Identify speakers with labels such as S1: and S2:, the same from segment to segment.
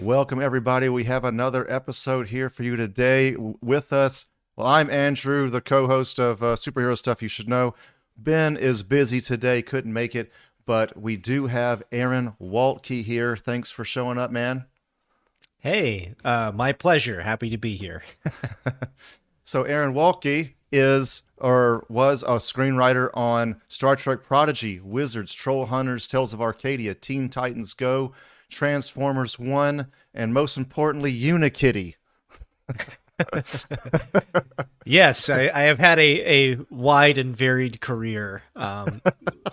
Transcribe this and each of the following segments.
S1: Welcome, everybody. We have another episode here for you today. With us, well, I'm Andrew, the co-host of Superhero Stuff You Should Know. Ben is busy today, couldn't make it, but we do have Aaron Waltke here. Thanks for showing up, man.
S2: Hey, my pleasure. Happy to be here.
S1: So Aaron Waltke is or was a screenwriter on Star Trek Prodigy, Wizards, Troll Hunters, Tales of Arcadia, Teen Titans Go, Transformers 1, and most importantly, Unikitty.
S2: Yes, I have had a wide and varied career. A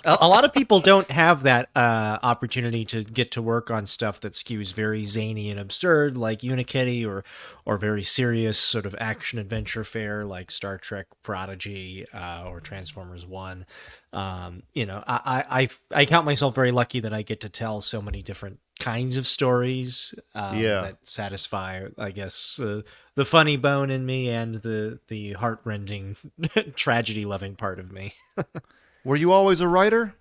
S2: lot of people don't have that opportunity to get to work on stuff that skews very zany and absurd, like Unikitty, or very serious sort of action adventure fare, like Star Trek Prodigy or Transformers 1. I count myself very lucky that I get to tell so many different kinds of stories that satisfy, I guess, the funny bone in me and the heartrending tragedy loving part of me.
S1: Were you always a writer?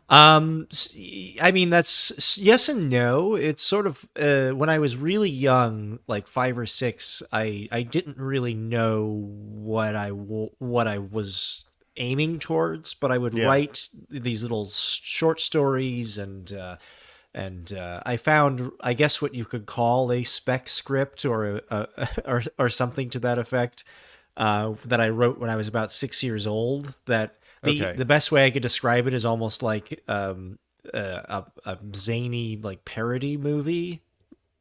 S2: I mean, that's yes and no. It's sort of when I was really young, like 5 or 6, I didn't really know what I was aiming towards, but I would write these little short stories and I found, I guess, what you could call a spec script or or something to that effect that I wrote when I was about 6 years old. That the best way I could describe it is almost like a zany like parody movie.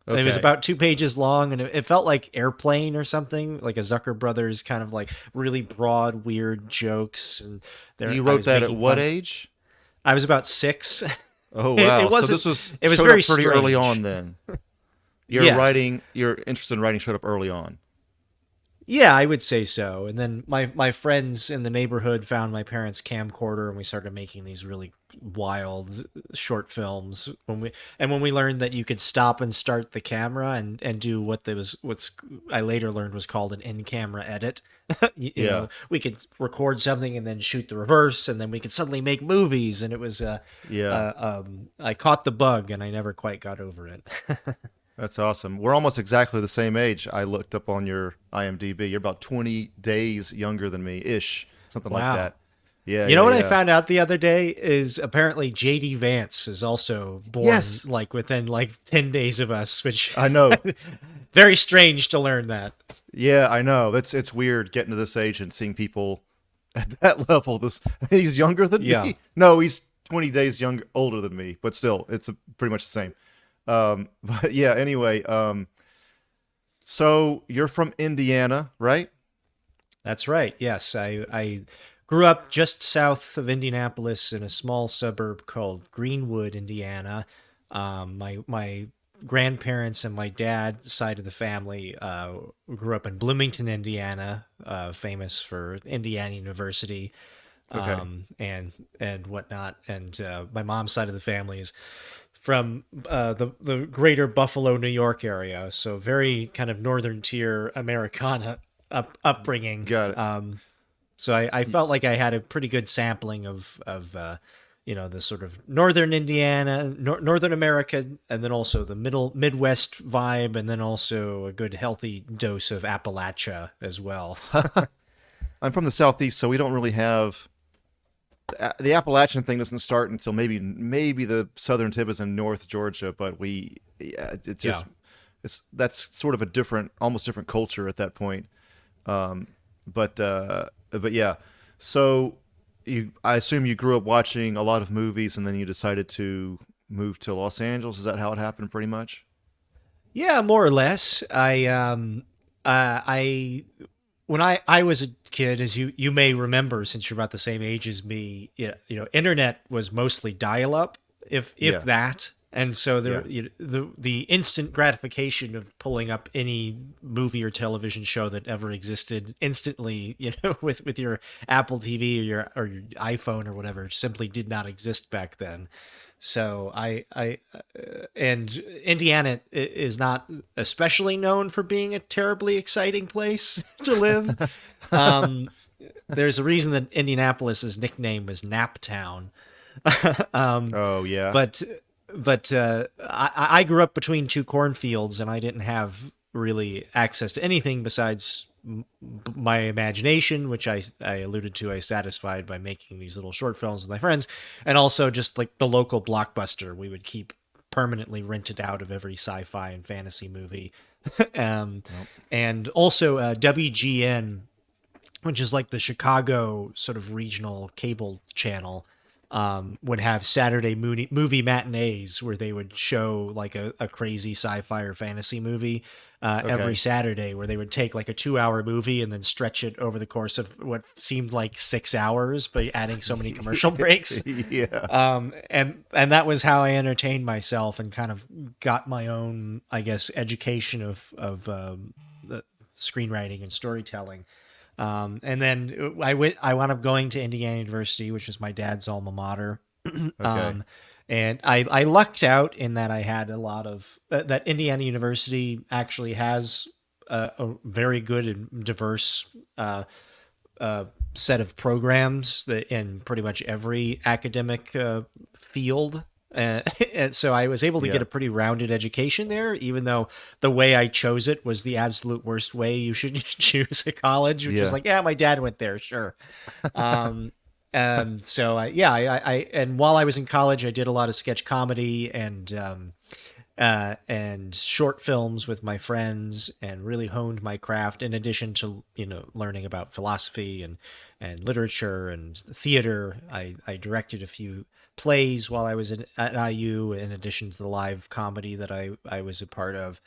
S2: Okay. It was about 2 pages long, and it felt like Airplane or something, like a Zucker Brothers kind of like really broad, weird jokes. And
S1: you wrote that at what age?
S2: I was about 6.
S1: Oh wow!
S2: It wasn't,
S1: so this was
S2: it was
S1: showed
S2: very
S1: up pretty
S2: strange.
S1: early on. Then your interest in writing showed up early on.
S2: Yeah, I would say so. And then my friends in the neighborhood found my parents' camcorder, and we started making these really wild short films. When we learned that you could stop and start the camera and do what's I later learned was called an in-camera edit. you know, we could record something and then shoot the reverse, and then we could suddenly make movies. And it was I caught the bug, and I never quite got over it.
S1: That's awesome. We're almost exactly the same age. I looked up on your IMDb. You're about 20 days younger than me, ish, something like that. Yeah.
S2: You know what I found out the other day is apparently J.D. Vance is also born like within like 10 days of us, which
S1: I know.
S2: Very strange to learn that.
S1: Yeah, I know. It's weird getting to this age and seeing people at that level. He's younger than me. No, he's 20 days older than me, but still, it's pretty much the same. But yeah, anyway, so you're from Indiana, right?
S2: That's right. Yes. I grew up just south of Indianapolis in a small suburb called Greenwood, Indiana. My grandparents and my dad's side of the family, grew up in Bloomington, Indiana, famous for Indiana University, and whatnot. And, my mom's side of the family is from the greater Buffalo, New York area. So very kind of northern tier Americana upbringing.
S1: Got it.
S2: So I felt like I had a pretty good sampling of the sort of northern Indiana, northern America, and then also the Midwest vibe, and then also a good healthy dose of Appalachia as well.
S1: I'm from the Southeast, so we don't really have... The Appalachian thing doesn't start until maybe the southern tip is in North Georgia, but that's sort of a almost different culture at that point. But yeah, so I assume you grew up watching a lot of movies, and then you decided to move to Los Angeles. Is that how it happened, pretty much?
S2: Yeah, more or less. When I was a kid, as you may remember, since you're about the same age as me, internet was mostly dial-up, if that. And so the instant gratification of pulling up any movie or television show that ever existed instantly, with your Apple TV or your iPhone or whatever, simply did not exist back then. So and Indiana is not especially known for being a terribly exciting place to live. There's a reason that Indianapolis's nickname was Naptown.
S1: Oh yeah.
S2: But I grew up between two cornfields, and I didn't have really access to anything besides my imagination, which I alluded to. I satisfied by making these little short films with my friends, and also just like the local Blockbuster we would keep permanently rented out of every sci-fi and fantasy movie. And also WGN, which is like the Chicago sort of regional cable channel, would have Saturday movie matinees where they would show like a crazy sci-fi or fantasy movie every Saturday, where they would take like a 2-hour movie and then stretch it over the course of what seemed like 6 hours by adding so many commercial breaks. And that was how I entertained myself and kind of got my own, I guess, education of the screenwriting and storytelling. And then I wound up going to Indiana University, which is my dad's alma mater. And I lucked out in that I had a lot of that Indiana University actually has a very good and diverse set of programs that in pretty much every academic field. And so I was able to get a pretty rounded education there, even though the way I chose it was the absolute worst way you should choose a college, which is like, my dad went there. Sure. So and while I was in college, I did a lot of sketch comedy and short films with my friends, and really honed my craft in addition to, learning about philosophy and literature and theater. I directed a few plays while I was at IU, in addition to the live comedy that I was a part of.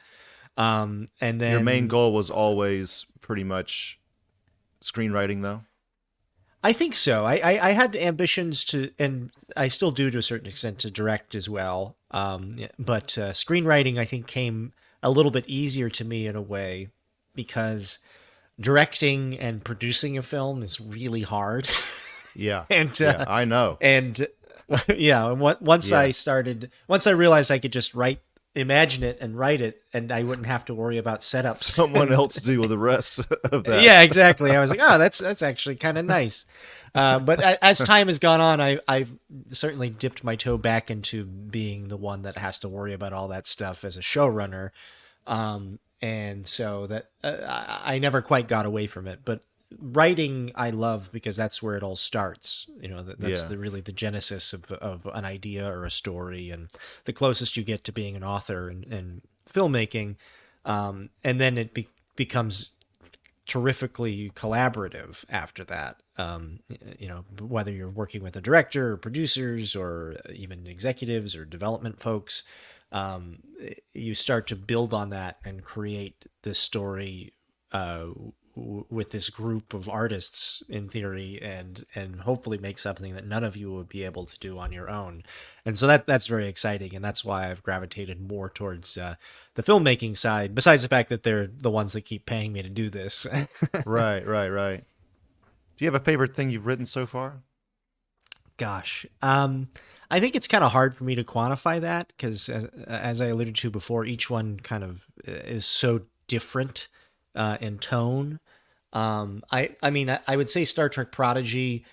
S2: And then
S1: your main goal was always pretty much screenwriting, though?
S2: I think so. I had ambitions to, and I still do to a certain extent, to direct as well. But screenwriting, I think, came a little bit easier to me in a way, because directing and producing a film is really hard.
S1: I know.
S2: And once I realized I could just imagine it and write it, and I wouldn't have to worry about setups.
S1: Someone else do the rest of that.
S2: Yeah, exactly. I was like, that's actually kind of nice. But as time has gone on, I've certainly dipped my toe back into being the one that has to worry about all that stuff as a showrunner. And so that I never quite got away from it. But writing I love, because that's where it all starts. That's really the genesis of an idea or a story, and the closest you get to being an author and filmmaking. And then it becomes terrifically collaborative after that. Whether you're working with a director or producers or even executives or development folks, you start to build on that and create this story with this group of artists, in theory, and hopefully make something that none of you would be able to do on your own. And so that's very exciting, and that's why I've gravitated more towards the filmmaking side, besides the fact that they're the ones that keep paying me to do this.
S1: Right. Do you have a favorite thing you've written so far?
S2: Gosh, I think it's kind of hard for me to quantify that, because as I alluded to before, each one kind of is so different in tone. I would say Star Trek Prodigy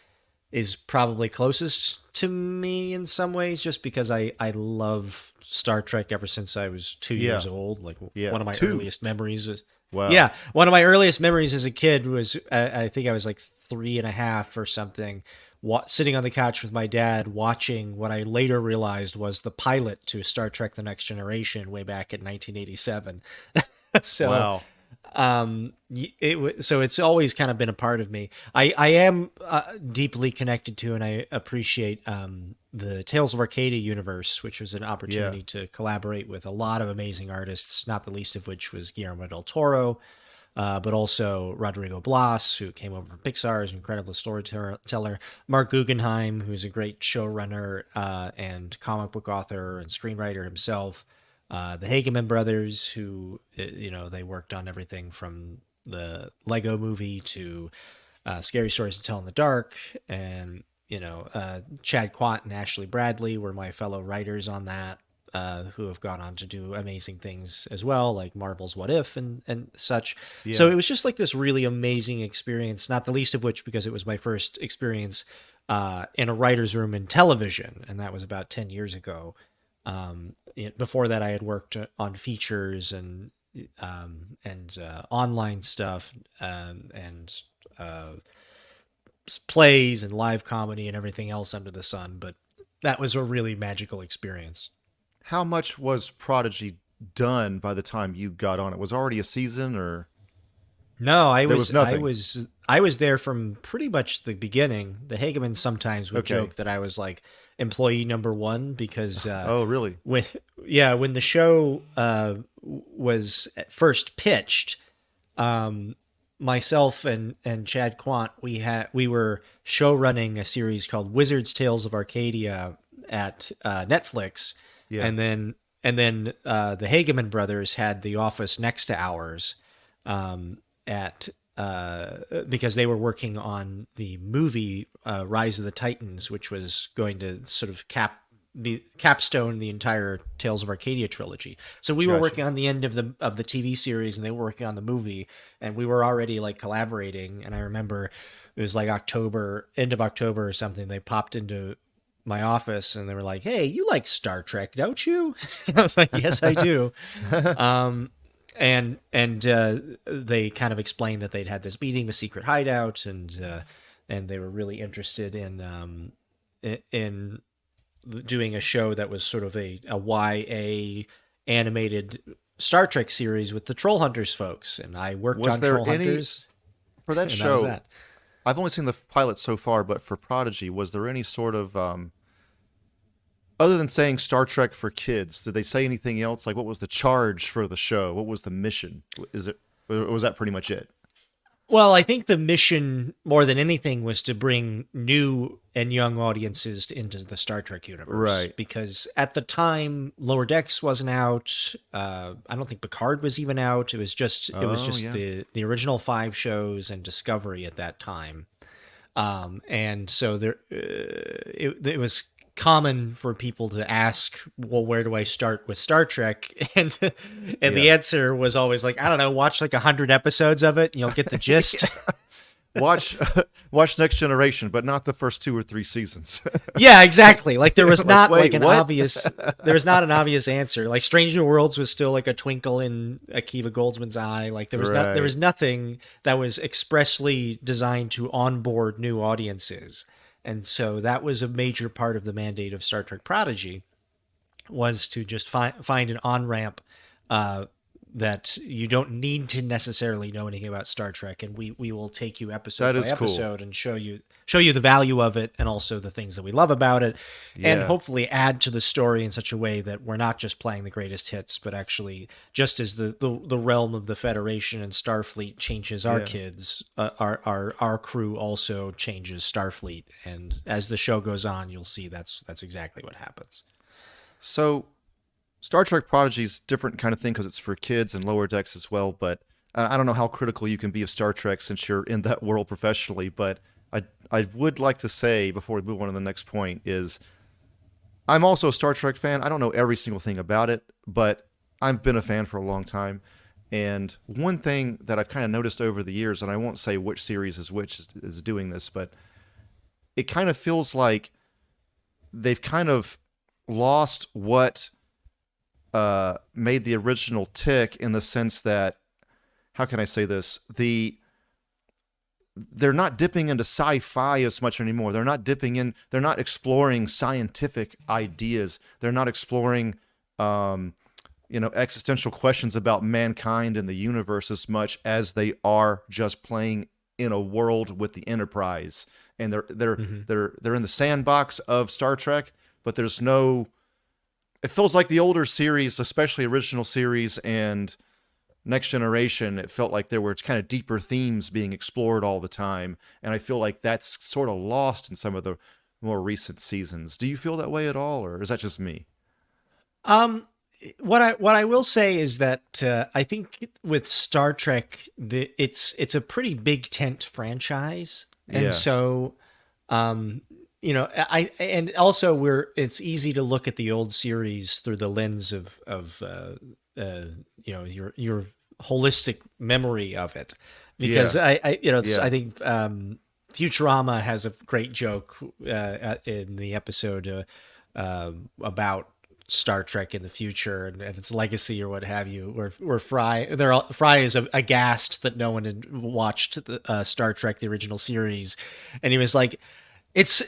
S2: is probably closest to me in some ways, just because I love Star Trek ever since I was 2 years old. Like one of my earliest memories was, one of my earliest memories as a kid was, I think I was like 3.5 or something, sitting on the couch with my dad watching what I later realized was the pilot to Star Trek: The Next Generation way back in 1987. So,
S1: wow.
S2: So it's always kind of been a part of me. I am deeply connected to, and I appreciate the Tales of Arcadia universe, which was an opportunity to collaborate with a lot of amazing artists, not the least of which was Guillermo del Toro, but also Rodrigo Blas, who came over from Pixar, is an incredible storyteller. Mark Guggenheim, who's a great showrunner and comic book author and screenwriter himself. The Hageman brothers, who, they worked on everything from the Lego movie to Scary Stories to Tell in the Dark. And, Chad Quant and Ashley Bradley were my fellow writers on that, who have gone on to do amazing things as well, like Marvel's What If and such. Yeah. So it was just like this really amazing experience, not the least of which because it was my first experience in a writer's room in television, and that was about 10 years ago. Before that, I had worked on features and online stuff, and plays and live comedy and everything else under the sun. But that was a really magical experience.
S1: How much was Prodigy done by the time you got on it? Was it already a season, or
S2: No,
S1: there was nothing?
S2: I was there from pretty much the beginning. The Hagemans sometimes would
S1: Okay.
S2: joke that I was like employee number one because
S1: Oh, really?
S2: when the show was first pitched, myself and Chad Quant, we were show running a series called Wizards Tales of Arcadia at Netflix,
S1: Yeah.
S2: and then the Hageman brothers had the office next to ours, at because they were working on the movie Rise of the Titans, which was going to sort of capstone the entire Tales of Arcadia trilogy. So we were
S1: Gotcha.
S2: working on the end of the TV series, and they were working on the movie, and we were already like collaborating. And I remember it was like end of October or something. They popped into my office and they were like, "Hey, you like Star Trek, don't you?" I was like, "Yes, I do." And they kind of explained that they'd had this meeting, the secret hideout, and they were really interested in doing a show that was sort of a YA animated Star Trek series with the Troll Hunters folks. And I worked
S1: Was
S2: on
S1: there
S2: Troll
S1: any
S2: Hunters.
S1: for that
S2: And that
S1: show?
S2: was that.
S1: I've only seen the pilot so far, but for Prodigy, was there any sort of other than saying Star Trek for kids, did they say anything else? Like, what was the charge for the show? What was the mission? Or was that pretty much it?
S2: Well, I think the mission, more than anything, was to bring new and young audiences into the Star Trek universe.
S1: Right.
S2: Because at the time, Lower Decks wasn't out. I don't think Picard was even out. It was just
S1: Yeah.
S2: the original 5 shows and Discovery at that time. And so it was common for people to ask, well, where do I start with Star Trek? And the
S1: Yeah.
S2: answer was always like, I don't know, watch like 100 episodes of it and you'll get the gist.
S1: Watch watch Next Generation, but not the first 2 or 3 seasons.
S2: Yeah, exactly. Like there was not
S1: wait,
S2: like
S1: what?
S2: there was not an obvious answer. Like Strange New Worlds was still like a twinkle in Akiva Goldsman's eye. Like there
S1: Right.
S2: was nothing that was expressly designed to onboard new audiences. And so that was a major part of the mandate of Star Trek Prodigy, was to just find an on-ramp that you don't need to necessarily know anything about Star Trek, and we will take you episode
S1: That
S2: by
S1: is cool.
S2: episode and show you the value of it and also the things that we love about it, and
S1: Yeah.
S2: hopefully add to the story in such a way that we're not just playing the greatest hits, but actually, just as the realm of the Federation and Starfleet changes our
S1: Yeah.
S2: kids, our crew also changes Starfleet, and as the show goes on, you'll see that's exactly what happens.
S1: So, Star Trek Prodigy is different kind of thing because it's for kids and Lower Decks as well. But I don't know how critical you can be of Star Trek since you're in that world professionally. But I would like to say before we move on to the next point is I'm also a Star Trek fan. I don't know every single thing about it, but I've been a fan for a long time. And one thing that I've kind of noticed over the years, and I won't say which series is doing this, but it kind of feels like they've kind of lost what made the original tick, in the sense that, how can I say this? They're not dipping into sci-fi as much anymore. They're not exploring scientific ideas. They're not exploring existential questions about mankind and the universe as much as they are just playing in a world with the Enterprise. And they're in the sandbox of Star Trek, but there's no. It feels like the older series, especially original series and Next Generation, it felt like there were kind of deeper themes being explored all the time. And I feel like that's sort of lost in some of the more recent seasons. Do you feel that way at all, or is that just me?
S2: What I will say is that I think with Star Trek, it's a pretty big tent franchise, and
S1: Yeah.
S2: so and also it's easy to look at the old series through the lens of your holistic memory of it, because
S1: Yeah.
S2: I think Futurama has a great joke in the episode about Star Trek in the future and its legacy or what have you. Where Fry is aghast that no one had watched the Star Trek the original series, and he was like, it's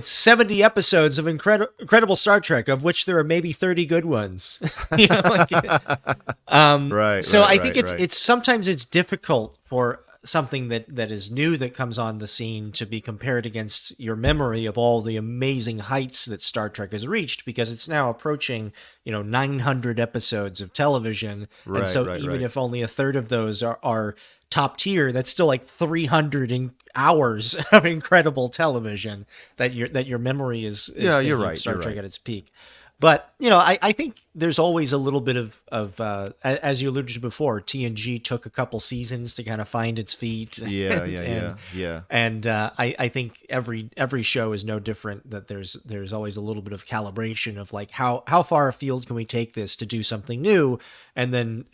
S2: 70 episodes of incredible Star Trek, of which there are maybe 30 good ones.
S1: Right.
S2: So I
S1: right,
S2: think
S1: right.
S2: it's sometimes it's difficult for something that is new that comes on the scene to be compared against your memory of all the amazing heights that Star Trek has reached, because it's now approaching 900 episodes of television, and so even if only a third of those are top tier, that's still like 300 hours of incredible television that your memory is
S1: you're right.
S2: Star Trek at its peak. But I think there's always a little bit of as you alluded to before, TNG took a couple seasons to kind of find its feet.
S1: Yeah.
S2: And I think every show is no different. That there's always a little bit of calibration of like how far afield can we take this to do something new, and then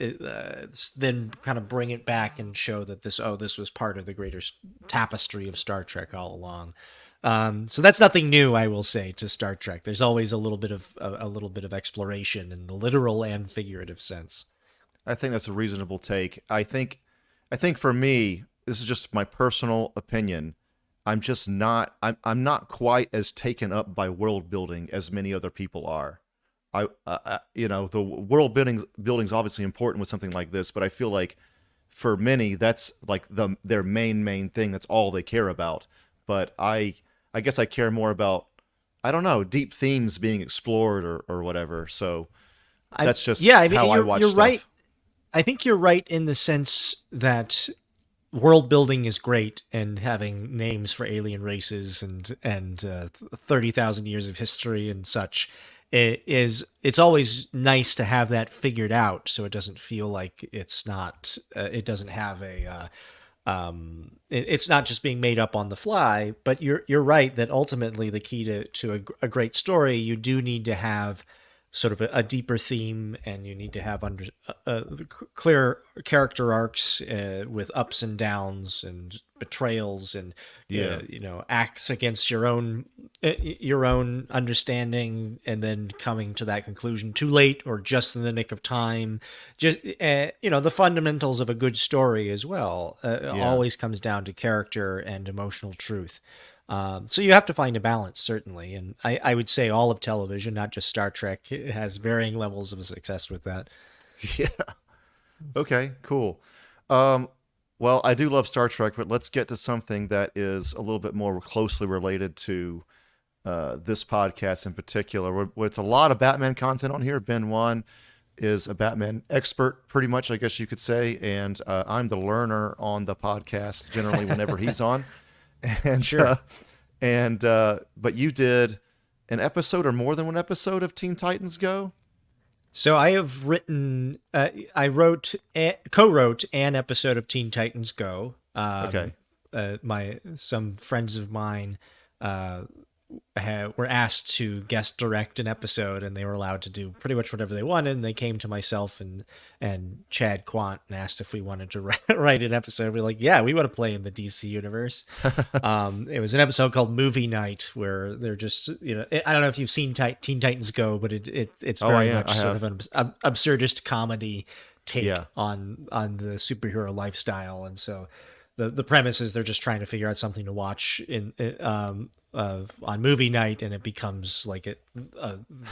S2: kind of bring it back and show that this was part of the greater tapestry of Star Trek all along. So that's nothing new, I will say, to Star Trek. There's always a little bit of exploration in the literal and figurative sense.
S1: I think that's a reasonable take. I think for me, this is just my personal opinion. I'm not quite as taken up by world building as many other people are. The world building's obviously important with something like this, but I feel like for many that's like their main thing. That's all they care about. But I guess I care more about, I don't know, deep themes being explored or whatever. So that's just how I watch
S2: you're
S1: stuff.
S2: Right. I think you're right in the sense that world building is great, and having names for alien races and 30,000 years of history and such it's always nice to have that figured out, so it doesn't feel like it's not it doesn't have a it's not just being made up on the fly. But you're right that ultimately the key to a great story, you do need to have sort of a deeper theme, and you need to have clear character arcs with ups and downs and betrayals and acts against your own understanding, and then coming to that conclusion too late or just in the nick of time. Just the fundamentals of a good story as well always comes down to character and emotional truth. So you have to find a balance, certainly. And I would say all of television, not just Star Trek, has varying levels of success with that.
S1: Yeah. Okay, cool. Well, I do love Star Trek, but let's get to something that is a little bit more closely related to this podcast in particular. It's a lot of Batman content on here. Ben One is a Batman expert, pretty much, I guess you could say. And I'm the learner on the podcast generally whenever he's on. And
S2: sure.
S1: But you did an episode or more than one episode of Teen Titans Go?
S2: So I have written, co-wrote an episode of Teen Titans Go.
S1: Okay.
S2: Some friends of mine were asked to guest direct an episode, and they were allowed to do pretty much whatever they wanted. And they came to myself and Chad Quant and asked if we wanted to write an episode. We're like, yeah, we want to play in the DC universe. It was an episode called Movie Night, where they're just, I don't know if you've seen Teen Titans Go, but it's very much sort of an absurdist comedy take on the superhero lifestyle. And so the premise is they're just trying to figure out something to watch on movie night, and it becomes like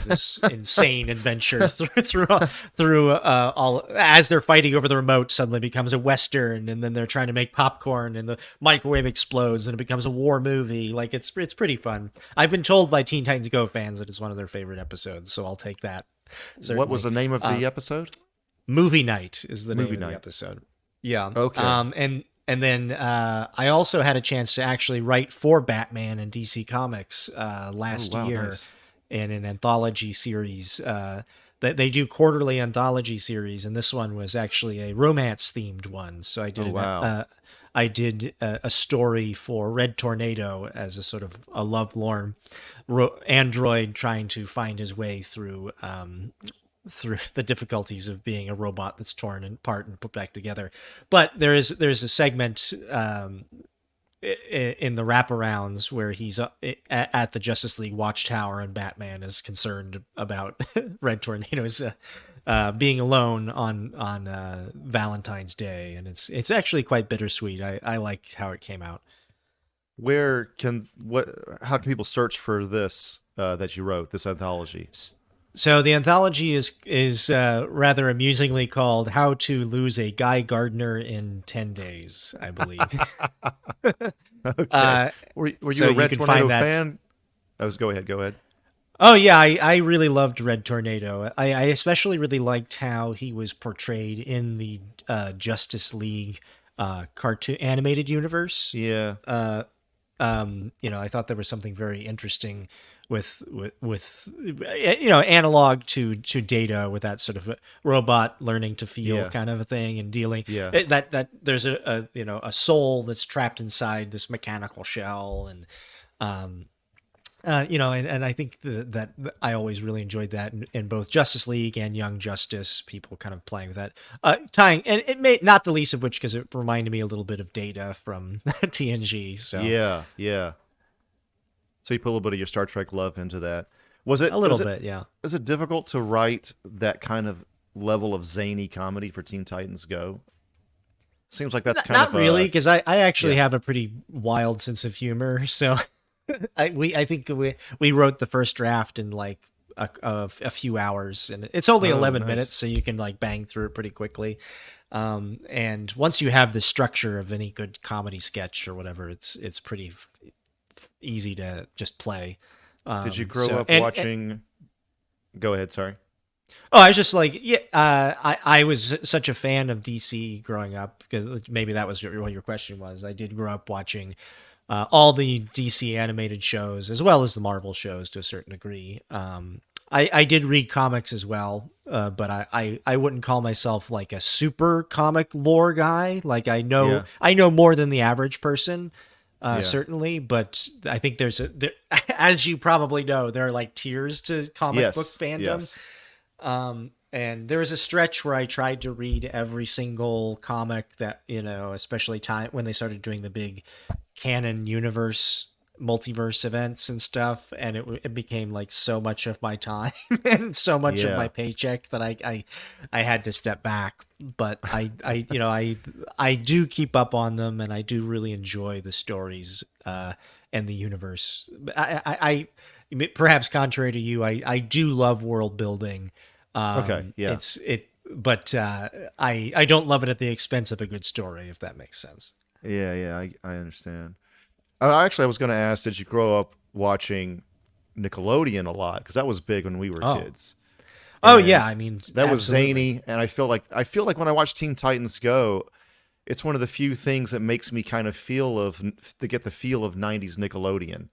S2: this insane adventure through all, as they're fighting over the remote, suddenly becomes a Western, and then they're trying to make popcorn and the microwave explodes and it becomes a war movie. Like it's pretty fun. I've been told by Teen Titans Go fans that it's one of their favorite episodes, so I'll take that. Certainly.
S1: What was the name of the episode?
S2: Movie Night is the name of the episode. Yeah.
S1: Okay.
S2: And then I also had a chance to actually write for Batman and DC Comics last year. Nice. In an anthology series. That they do quarterly anthology series, and this one was actually a romance-themed one. So I did a story for Red Tornado as a sort of a lovelorn android trying to find his way through the difficulties of being a robot that's torn apart and put back together. But there's a segment in the wraparounds where he's at the Justice League Watchtower and Batman is concerned about Red Tornado's being alone on Valentine's Day, and it's actually quite bittersweet. I like how it came out.
S1: How can people search for this that you wrote, this anthology?
S2: So the anthology is rather amusingly called "How to Lose a Guy Gardner in 10 Days," I believe.
S1: Okay. Were you
S2: so
S1: a Red
S2: you can
S1: Tornado
S2: find that.
S1: fan? Go ahead.
S2: Oh yeah, I really loved Red Tornado. I especially really liked how he was portrayed in the Justice League cartoon animated universe.
S1: Yeah.
S2: I thought there was something very interesting with analog to Data, with that sort of robot learning to feel kind of a thing, and dealing that there's a soul that's trapped inside this mechanical shell, and and I think that I always really enjoyed that in both Justice League and Young Justice, people kind of playing with that, tying, and it may not the least of which because it reminded me a little bit of Data from TNG. So
S1: yeah. So you put a little bit of your Star Trek love into that. Was it
S2: a little bit? Yeah.
S1: Is it difficult to write that kind of level of zany comedy for Teen Titans Go? Seems like that's
S2: not really, because I actually have a pretty wild sense of humor. So I think we wrote the first draft in like a few hours, and it's only 11 minutes, so you can like bang through it pretty quickly. And once you have the structure of any good comedy sketch or whatever, it's pretty easy to just play.
S1: Did you grow up watching? Go ahead. Sorry.
S2: Oh, I was just like, I was such a fan of DC growing up, because maybe that was what your question was. I did grow up watching all the DC animated shows as well as the Marvel shows to a certain degree. I did read comics as well, but I wouldn't call myself like a super comic lore guy. Like I know more than the average person. Certainly, but I think there, as you probably know, there are like tiers to comic book fandom.
S1: Yes.
S2: And there was a stretch where I tried to read every single comic that, especially when they started doing the big canon universe, multiverse events and stuff. And it became like so much of my time and so much of my paycheck that I had to step back. But I do keep up on them, and I do really enjoy the stories and the universe. I perhaps contrary to you, I do love world building.
S1: Okay. Yeah.
S2: But I don't love it at the expense of a good story, if that makes sense.
S1: Yeah. I understand. I was going to ask, did you grow up watching Nickelodeon a lot? Because that was big when we were kids.
S2: Oh yeah, I mean
S1: that was zany, and I feel like when I watch Teen Titans Go, it's one of the few things that makes me kind of get the feel of '90s Nickelodeon.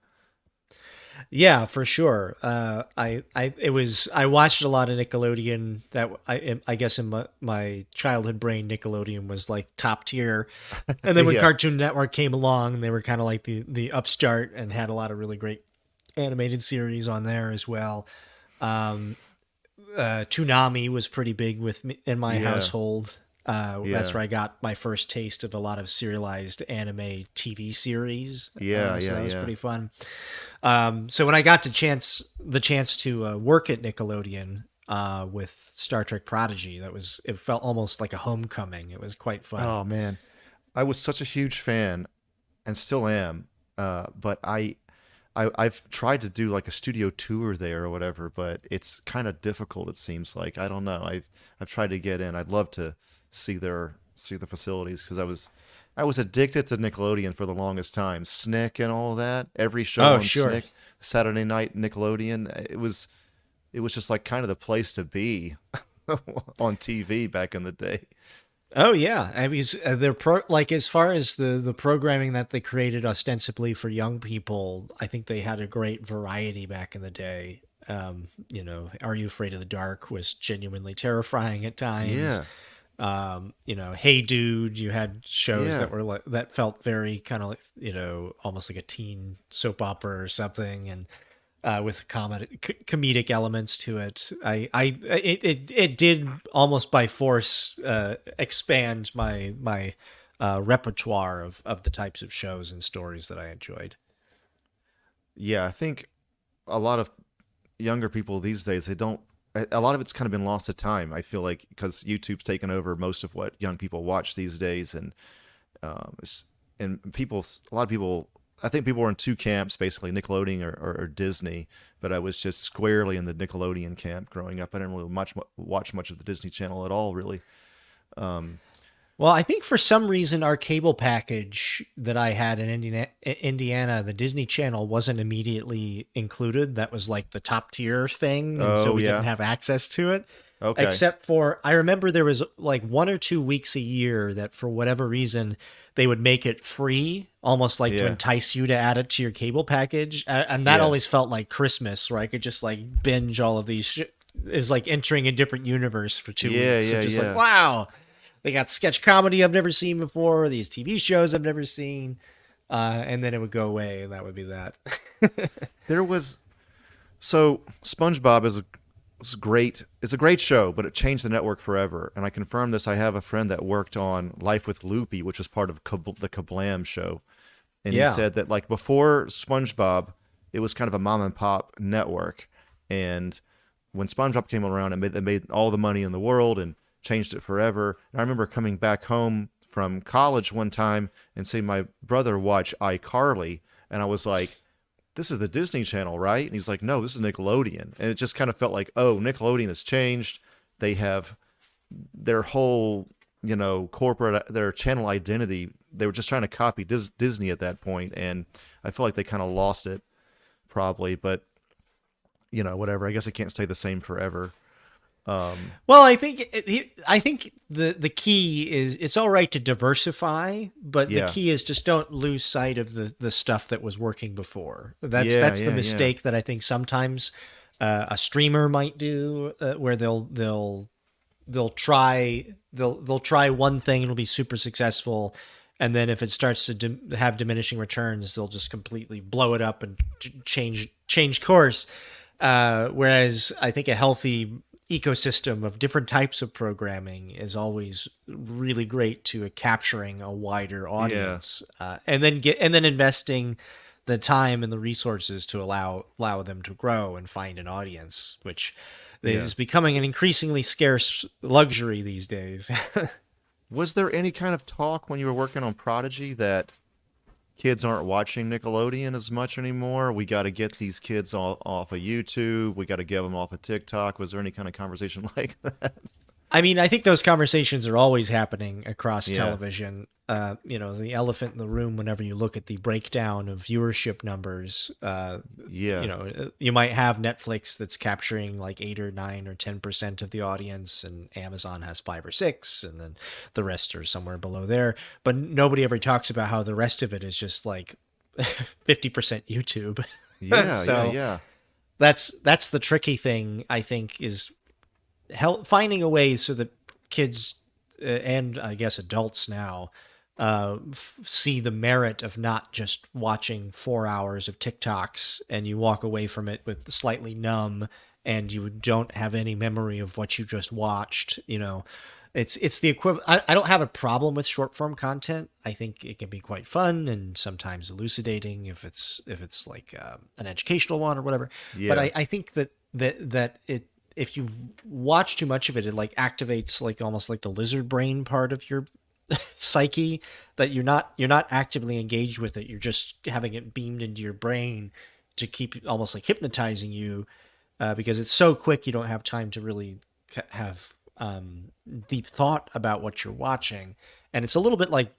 S2: Yeah, for sure. I watched a lot of Nickelodeon. That I guess in my childhood brain, Nickelodeon was like top tier. And then when Cartoon Network came along, they were kind of like the upstart and had a lot of really great animated series on there as well. Toonami was pretty big in my household. That's where I got my first taste of a lot of serialized anime TV series. So that was pretty fun. So when I got the chance to work at Nickelodeon with Star Trek Prodigy, it felt almost like a homecoming. It was quite fun.
S1: Oh man, I was such a huge fan, and still am. But I've tried to do like a studio tour there or whatever, but it's kind of difficult. It seems like, I don't know. I've tried to get in. I'd love to see the facilities, because I was addicted to Nickelodeon for the longest time. Snick and all that. Every show on Snick, Saturday night Nickelodeon. It was just like kind of the place to be on TV back in the day.
S2: Oh yeah, I mean, as far as the programming that they created ostensibly for young people, I think they had a great variety back in the day. Are You Afraid of the Dark was genuinely terrifying at times. Hey Dude, you had shows that felt very kind of like, almost like a teen soap opera or something, and with comedic elements to it. It did almost by force expand my repertoire of the types of shows and stories that I enjoyed.
S1: Yeah, I think a lot of younger people these days, they don't. A lot of it's kind of been lost to time. I feel like because YouTube's taken over most of what young people watch these days, and um, a lot of people. I think people were in two camps, basically Nickelodeon or Disney. But I was just squarely in the Nickelodeon camp growing up. I didn't really watch much of the Disney Channel at all, really. Um,
S2: Well, I think for some reason our cable package that I had in Indiana, the Disney Channel wasn't immediately included. That was like the top tier thing, and so
S1: oh
S2: we didn't
S1: yeah,
S2: have access to it.
S1: okay,
S2: Except for, I remember there was like 1 or 2 weeks a year that for whatever reason they would make it free, almost like to
S1: yeah,
S2: entice you to add it to your cable package. And that
S1: yeah,
S2: always felt like Christmas, where I could just like binge all of these. Is like entering a different universe for 2 weeks. So
S1: yeah,
S2: just like,
S1: yeah.
S2: wow, they got sketch comedy I've never seen before, these TV shows I've never seen. And then it would go away, and that would be that.
S1: There was so SpongeBob is great. It's a great show, but it changed the network forever. And I confirm this. I have a friend that worked on Life with Loopy, which was part of the Kablam show, and he
S2: Yeah.
S1: said that like before SpongeBob, it was kind of a mom and pop network, and when SpongeBob came around, they made all the money in the world and changed it forever. And I remember coming back home from college one time and seeing my brother watch iCarly, and I was like, this is the Disney Channel, right? And he was like, no, this is Nickelodeon. And it just kind of felt like, oh, Nickelodeon has changed. They have their whole, corporate, their channel identity. They were just trying to copy Disney at that point, and I feel like they kind of lost it, probably. But whatever. I guess it can't stay the same forever.
S2: Well, I think the key is it's all right to diversify, but the
S1: Yeah,
S2: key is just don't lose sight of the stuff that was working before.
S1: yeah,
S2: That's the
S1: yeah, yeah,
S2: mistake that I think sometimes a streamer might do, where they'll try one thing and it'll be super successful, and then if it starts to have diminishing returns, they'll just completely blow it up and change course. Whereas I think a healthy ecosystem of different types of programming is always really great to capturing a wider
S1: yeah,
S2: audience, and then investing the time and the resources to allow them to grow and find an audience, which
S1: yeah.
S2: is becoming an increasingly scarce luxury these days.
S1: Was there any kind of talk when you were working on Prodigy that kids aren't watching Nickelodeon as much anymore? We got to get these kids off of YouTube. We got to get them off of TikTok. Was there any kind of conversation like that?
S2: I mean, I think those conversations are always happening across
S1: Yeah,
S2: television. The elephant in the room whenever you look at the breakdown of viewership numbers.
S1: yeah,
S2: You might have Netflix that's capturing like 8 or 9 or 10% of the audience, and Amazon has 5 or 6, and then the rest are somewhere below there. But nobody ever talks about how the rest of it is just like 50% YouTube.
S1: yeah, yeah,
S2: So
S1: yeah,
S2: that's the tricky thing, I think, is finding a way so that kids, and I guess adults now, see the merit of not just watching 4 hours of TikToks and you walk away from it with slightly numb and you don't have any memory of what you just watched. It's the equivalent. I don't have a problem with short form content. I think it can be quite fun and sometimes elucidating if it's like an educational one or whatever. But
S1: yeah,
S2: I think that it, if you watch too much of it, it like activates like almost like the lizard brain part of your psyche, that you're not actively engaged with it. You're just having it beamed into your brain to keep almost like hypnotizing you, because it's so quick. You don't have time to really have deep thought about what you're watching. And it's a little bit like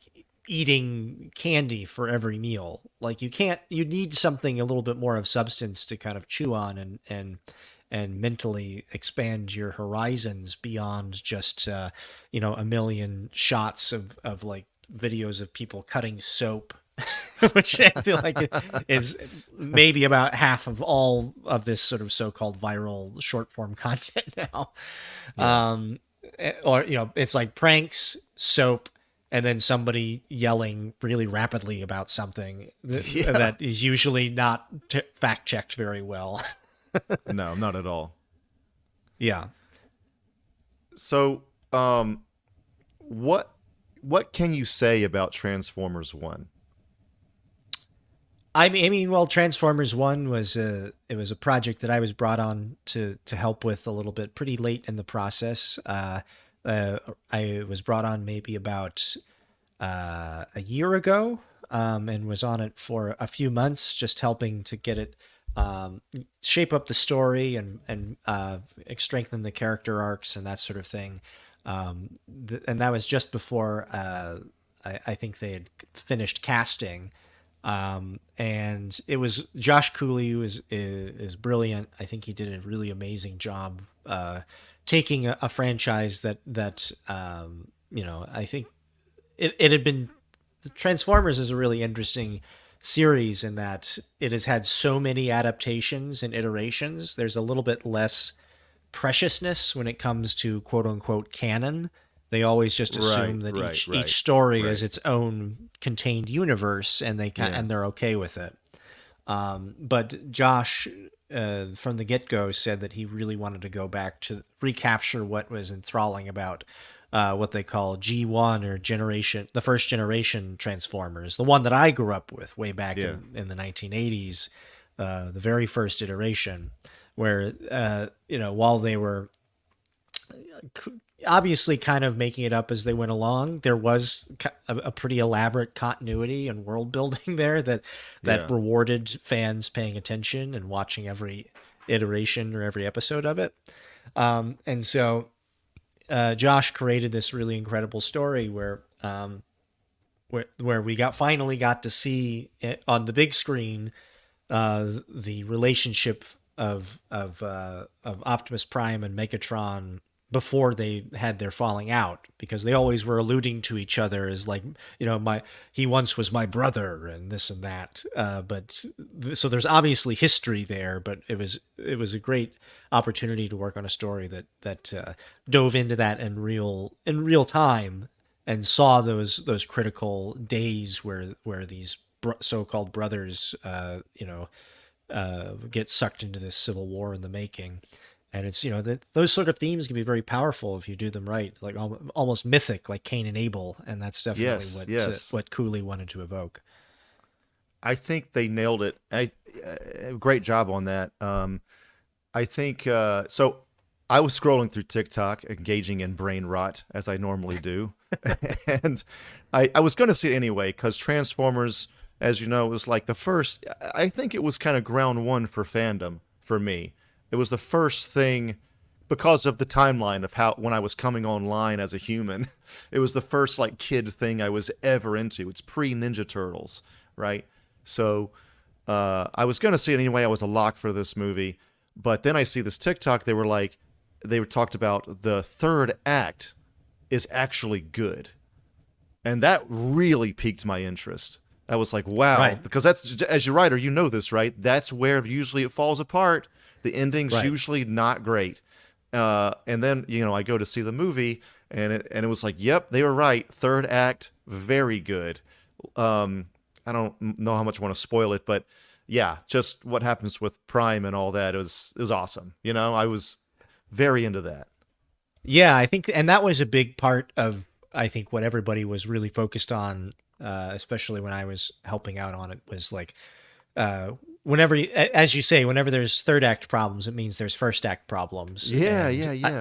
S2: eating candy for every meal. Like you need something a little bit more of substance to kind of chew on and mentally expand your horizons beyond just a million shots of like videos of people cutting soap, which I feel like is maybe about half of all of this sort of so-called viral short form content now.
S1: yeah,
S2: Or it's like pranks, soap, and then somebody yelling really rapidly about something
S1: yeah.
S2: that is usually not fact checked very well.
S1: No, not at all.
S2: Yeah.
S1: So, what what can you say about Transformers One?
S2: I mean, well, Transformers One was a project that I was brought on to help with a little bit pretty late in the process. I was brought on maybe about a year ago, and was on it for a few months, just helping to get it shape up the story and strengthen the character arcs and that sort of thing. And that was just before I think they had finished casting. And it was Josh Cooley, who is brilliant. I think he did a really amazing job taking a franchise that I think it had been. Transformers is a really interesting series in that it has had so many adaptations and iterations. There's a little bit less preciousness when it comes to quote unquote canon. They always just assume that each story is its own contained universe, and and they're okay with it. But Josh, from the get-go, said that he really wanted to go back to recapture what was enthralling about what they call G1 or the first generation Transformers, the one that I grew up with way back in the 1980s, the very first iteration, where while they were obviously kind of making it up as they went along, there was a pretty elaborate continuity and world building there that rewarded fans paying attention and watching every iteration or every episode of it. And so Josh created this really incredible story where we finally got to see it on the big screen, the relationship of Optimus Prime and Megatron before they had their falling out, because they always were alluding to each other as like, he once was my brother and this and that. But so there's obviously history there, but it was a great opportunity to work on a story that dove into that in real time and saw those critical days where these so-called brothers, get sucked into this civil war in the making. And it's, those sort of themes can be very powerful if you do them right, like almost mythic, like Cain and Abel. And that's definitely what Cooley wanted to evoke.
S1: I think they nailed it. Great job on that. I think, so I was scrolling through TikTok, engaging in brain rot, as I normally do. And I was going to see it anyway, because Transformers, as you know, was like the first, I think it was kind of ground one for fandom for me. It was the first thing, because of the timeline of when I was coming online as a human, it was the first like kid thing I was ever into. It's pre-Ninja Turtles, right? So I was going to see it anyway. I was a lock for this movie. But then I see this TikTok. They talked about the third act is actually good. And that really piqued my interest. I was like, wow. Right. Because that's, as your writer, you know this, right? That's where usually it falls apart. The ending's usually not great. And then, I go to see the movie, and it was like, yep, they were right. Third act, very good. I don't know how much I want to spoil it, but yeah, just what happens with Prime and all that is awesome. I was very into that.
S2: Yeah, I think, and that was a big part of, I think, what everybody was really focused on, especially when I was helping out on it, was like, whenever, as you say, whenever there's third act problems, it means there's first act problems.
S1: Yeah.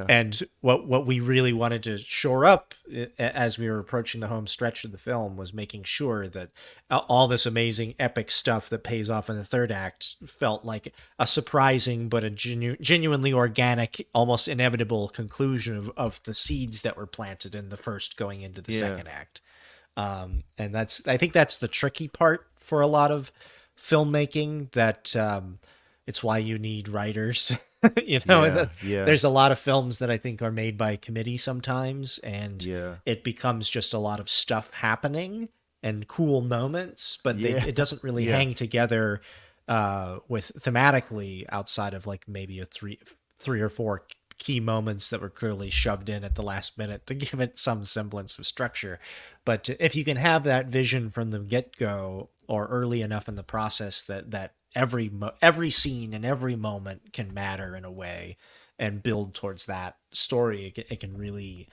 S2: And what we really wanted to shore up as we were approaching the home stretch of the film was making sure that all this amazing epic stuff that pays off in the third act felt like a surprising but a genuinely organic, almost inevitable conclusion of the seeds that were planted in the first going into the second act. And I think that's the tricky part for a lot of filmmaking, that it's why you need writers. There's a lot of films that I think are made by committee sometimes, and it becomes just a lot of stuff happening and cool moments, but it doesn't really hang together with thematically outside of like maybe a three or four key moments that were clearly shoved in at the last minute to give it some semblance of structure. But if you can have that vision from the get-go, or early enough in the process that every scene and every moment can matter in a way and build towards that story, it can really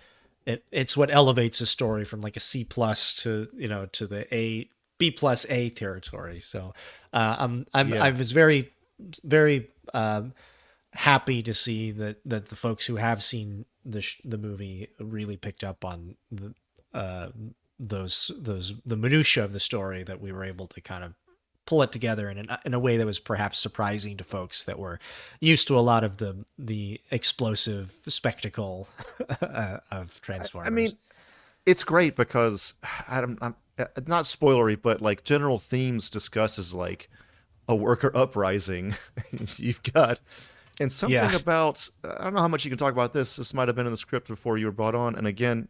S2: it's what elevates a story from like a C plus to to the B plus A territory. So I was very happy to see that the folks who have seen the movie really picked up on the minutia of the story, that we were able to kind of pull it together in a way that was perhaps surprising to folks that were used to a lot of the explosive spectacle of Transformers.
S1: I mean, it's great because I'm not spoilery, but like general themes discusses like a worker uprising. You've got and something about, I don't know how much you can talk about this. This might have been in the script before you were brought on, and again,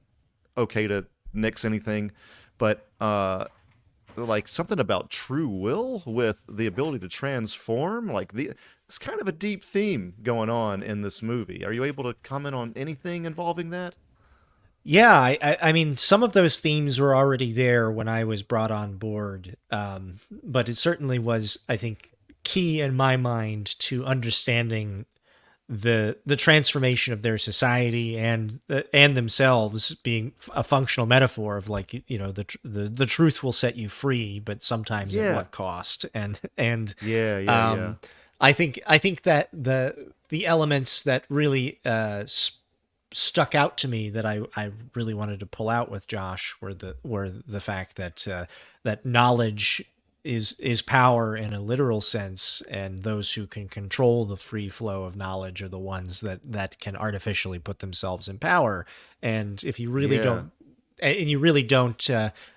S1: okay to nix anything, but like something about true will with the ability to transform. It's kind of a deep theme going on in this movie. Are you able to comment on anything involving that?
S2: Yeah, I mean, some of those themes were already there when I was brought on board, but it certainly was, I think, key in my mind to understanding the transformation of their society and themselves being a functional metaphor of like, the truth will set you free, but sometimes at what cost? And I think that the elements that really stuck out to me that I really wanted to pull out with Josh were the fact that that knowledge is power in a literal sense, and those who can control the free flow of knowledge are the ones that can artificially put themselves in power. And if you really don't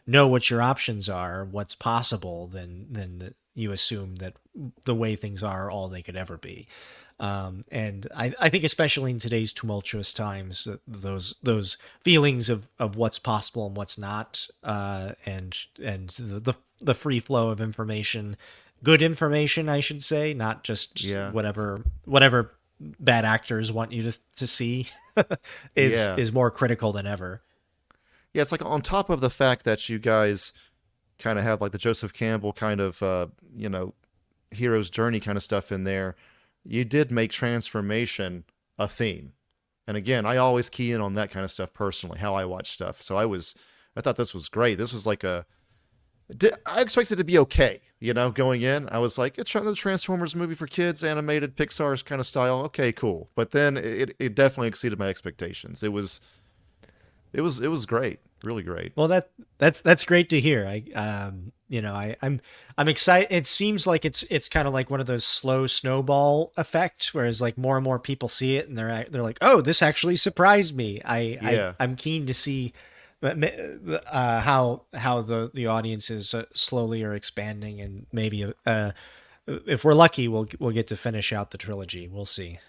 S2: know what your options are, what's possible, then you assume that the way things are all they could ever be. And I think especially in today's tumultuous times, those feelings of what's possible and what's not, and the free flow of information, good information, I should say, not just whatever bad actors want you to see, is more critical than ever.
S1: Yeah, it's like on top of the fact that you guys kind of have like the Joseph Campbell kind of hero's journey kind of stuff in there. You did make transformation a theme. And again, I always key in on that kind of stuff personally, how I watch stuff. So I thought this was great. This was like I expected it to be okay, going in. I was like, it's the Transformers movie for kids, animated, Pixar's kind of style. Okay, cool. But then it definitely exceeded my expectations. It was great. Really great.
S2: Well, that's great to hear. I'm excited. It seems like it's kind of like one of those slow snowball effect, whereas like more and more people see it and they're like, oh, this actually surprised me. I'm keen to see how the audiences slowly are expanding, and maybe if we're lucky, we'll get to finish out the trilogy. We'll see.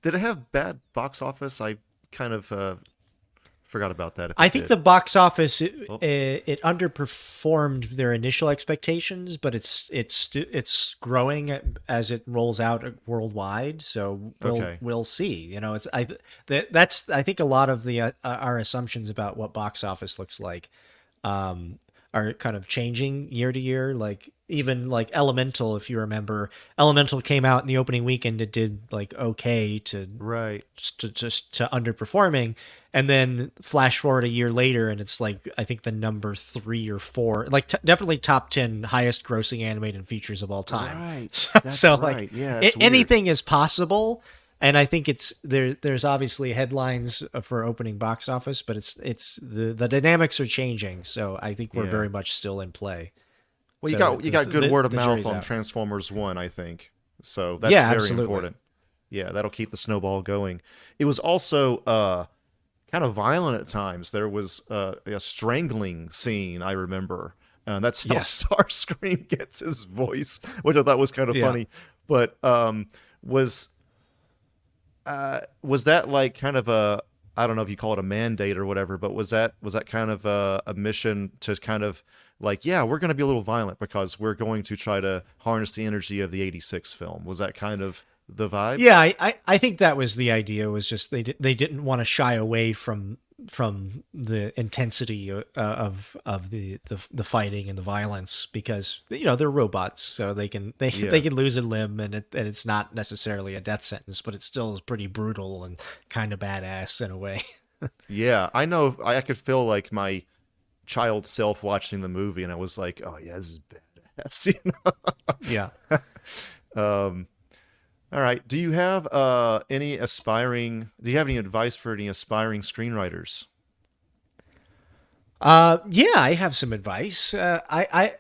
S1: Did it have bad box office? I kind of forgot about that.
S2: I think the box office it underperformed their initial expectations, but it's growing as it rolls out worldwide. So we'll see. I think a lot of the our assumptions about what box office looks like are kind of changing year to year. Like even like Elemental, if you remember, Elemental came out in the opening weekend. It did like okay to underperforming, and then flash forward a year later, and it's like I think the number 3 or 4, like definitely top 10 highest grossing animated features of all time.
S1: Right.
S2: So
S1: right.
S2: Like
S1: yeah,
S2: anything is possible. And I think there's obviously headlines for opening box office, but it's the dynamics are changing. So I think we're very much still in play.
S1: Well, you got good word of mouth on Transformers 1, I think. So that's very
S2: absolutely
S1: important. Yeah, that'll keep the snowball going. It was also kind of violent at times. There was a strangling scene, I remember. That's how Starscream gets his voice, which I thought was kind of funny. But was that like kind of I don't know if you call it a mandate or whatever, but was that kind of a mission to kind of like, we're going to be a little violent because we're going to try to harness the energy of the 86 film? Was that kind of the vibe?
S2: Yeah, I think that was the idea, was just they didn't want to shy away from the intensity of the fighting and the violence, because they're robots, so they can lose a limb, and it's not necessarily a death sentence, but it still is pretty brutal and kind of badass in a way.
S1: Yeah, I know. I could feel like my child self watching the movie, and I was like, "Oh yeah, this is badass."
S2: Yeah.
S1: Um, all right. Do you have any aspiring? Do you have any advice for any aspiring screenwriters?
S2: Yeah, I have some advice. I